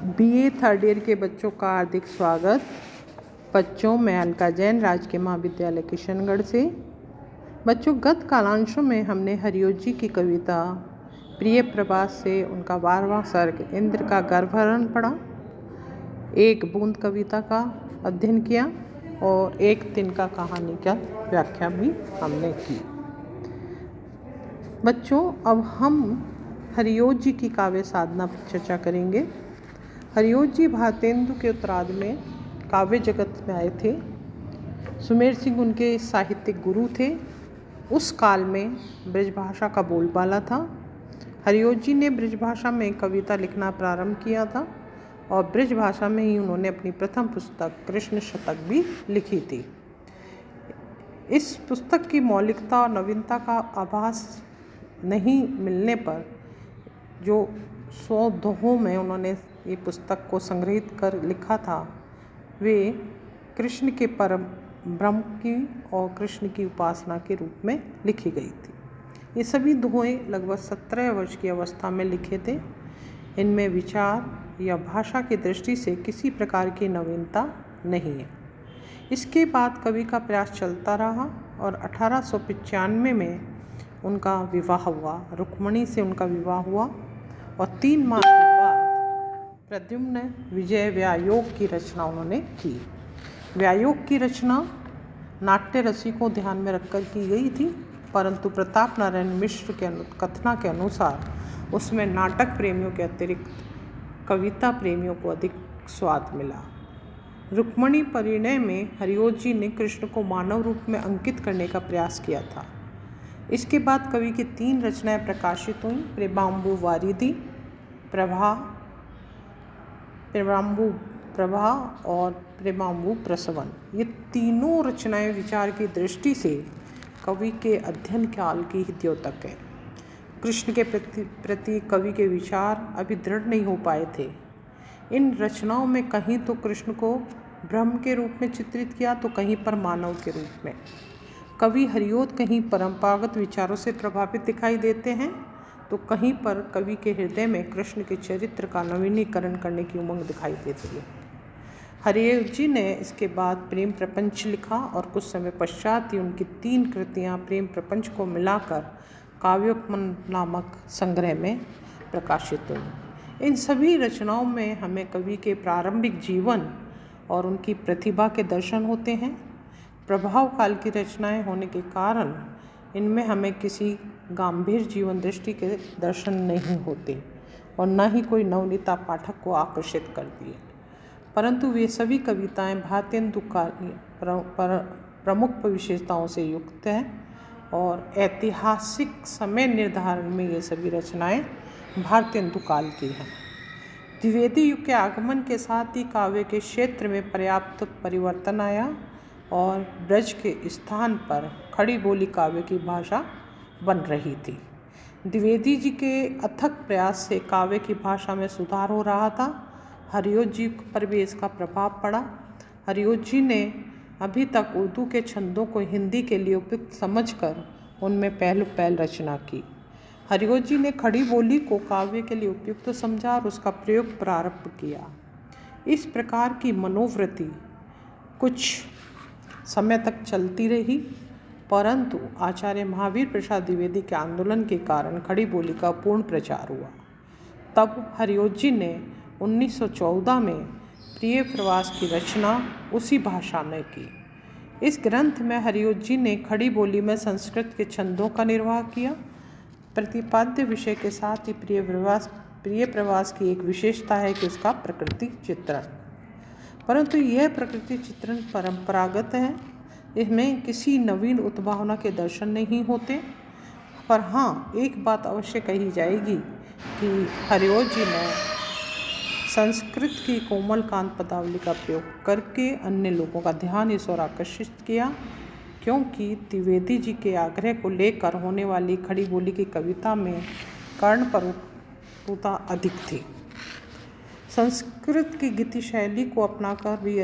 BA third year के बच्चों का हार्दिक स्वागत। बच्चों, मैं अलका जैन, राजकीय महाविद्यालय किशनगढ़ से। बच्चों, गत कालांशों में हमने हरिओं जी की कविता प्रिय प्रभास से उनका 12वां सर्ग इंद्र का गर्भहरण पढ़ा, एक बूंद कविता का अध्ययन किया और एक तिनका कहानी का व्याख्या भी हमने की। बच्चों, अब हम हरिओं जी की काव्य साधना पर चर्चा करेंगे। हरिओं जी भारतेंदु के उत्तरार्ध में काव्य जगत में आए थे। सुमेर सिंह उनके साहित्यिक गुरु थे। उस काल में ब्रजभाषा का बोलबाला था। हरिओं जी ने ब्रजभाषा में कविता लिखना प्रारंभ किया था और ब्रजभाषा में ही उन्होंने अपनी प्रथम पुस्तक कृष्ण शतक भी लिखी थी। इस पुस्तक की मौलिकता और नवीनता का आभास नहीं मिलने पर जो 100 दोहों में उन्होंने ये पुस्तक को संग्रहित कर लिखा था, वे कृष्ण के परम ब्रह्म की और कृष्ण की उपासना के रूप में लिखी गई थी। ये सभी दोहें लगभग 17 वर्ष की अवस्था में लिखे थे। इनमें विचार या भाषा की दृष्टि से किसी प्रकार की नवीनता नहीं है। इसके बाद कवि का प्रयास चलता रहा और 1895 में उनका विवाह हुआ। रुक्मणी से उनका विवाह हुआ और 3 माह के बाद प्रद्युम्न विजय व्यायोग की रचना उन्होंने की। व्यायोग की रचना नाट्य रसिकों को ध्यान में रखकर की गई थी, परंतु प्रताप नारायण मिश्र के कथना के अनुसार उसमें नाटक प्रेमियों के अतिरिक्त कविता प्रेमियों को अधिक स्वाद मिला। रुक्मणी परिणय में हरिओं जी ने कृष्ण को मानव रूप में अंकित करने का प्रयास किया था। इसके बाद कवि की 3 रचनाएं प्रकाशित हुईं, प्रेमांबु वारिधि, प्रेमांबु प्रभा और प्रेमांबु प्रसवन। ये तीनों रचनाएं विचार की दृष्टि से कवि के अध्ययन काल की ही द्योतक है। कृष्ण के प्रति कवि के विचार अभी दृढ़ नहीं हो पाए थे। इन रचनाओं में कहीं तो कृष्ण को ब्रह्म के रूप में चित्रित किया तो कहीं पर मानव के रूप में। कवि हरिओं कहीं परंपरागत विचारों से प्रभावित दिखाई देते हैं तो कहीं पर कवि के हृदय में कृष्ण के चरित्र का नवीनीकरण करने की उमंग दिखाई देती है। हरिओं जी ने इसके बाद प्रेम प्रपंच लिखा और कुछ समय पश्चात ही उनकी 3 कृतियाँ प्रेम प्रपंच को मिलाकर काव्योपमन नामक संग्रह में प्रकाशित हुई। इन सभी रचनाओं में हमें कवि के प्रारंभिक जीवन और उनकी प्रतिभा के दर्शन होते हैं। प्रभाव काल की रचनाएं होने के कारण इनमें हमें किसी गंभीर जीवन दृष्टि के दर्शन नहीं होते और न ही कोई नवनीता पाठक को आकर्षित करती है, परंतु वे सभी कविताएं भारतेंदु काल प्रमुख विशेषताओं से युक्त हैं और ऐतिहासिक समय निर्धारण में ये सभी रचनाएं भारतेंदु काल की हैं। द्विवेदी युग के आगमन के साथ ही काव्य के क्षेत्र में पर्याप्त परिवर्तन आया और ब्रज के स्थान पर खड़ी बोली काव्य की भाषा बन रही थी। द्विवेदी जी के अथक प्रयास से काव्य की भाषा में सुधार हो रहा था। हरिओं जी पर भी इसका प्रभाव पड़ा। हरिओं जी ने अभी तक उर्दू के छंदों को हिंदी के लिए उपयुक्त समझकर उनमें पहल रचना की। हरिओं जी ने खड़ी बोली को काव्य के लिए उपयुक्त समझा और उसका प्रयोग प्रारंभ किया। इस प्रकार की मनोवृत्ति कुछ समय तक चलती रही, परंतु आचार्य महावीर प्रसाद द्विवेदी के आंदोलन के कारण खड़ी बोली का पूर्ण प्रचार हुआ। तब हरिओं जी ने 1914 में प्रिय प्रभास की रचना उसी भाषा में की। इस ग्रंथ में हरिओं जी ने खड़ी बोली में संस्कृत के छंदों का निर्वाह किया। प्रतिपाद्य विषय के साथ ही प्रिय प्रभास की एक विशेषता है कि उसका प्रकृति चित्रण, परंतु यह प्रकृति चित्रण परंपरागत है। इसमें किसी नवीन उद्भावना के दर्शन नहीं होते। पर हाँ, एक बात अवश्य कही जाएगी कि हरिओं जी ने संस्कृत की कोमल कांत पदावली का प्रयोग करके अन्य लोगों का ध्यान इस ओर आकर्षित किया, क्योंकि द्विवेदी जी के आग्रह को लेकर होने वाली खड़ी बोली की कविता में कर्ण प्रभुता अधिक थी। संस्कृत की गीति शैली को अपनाकर भी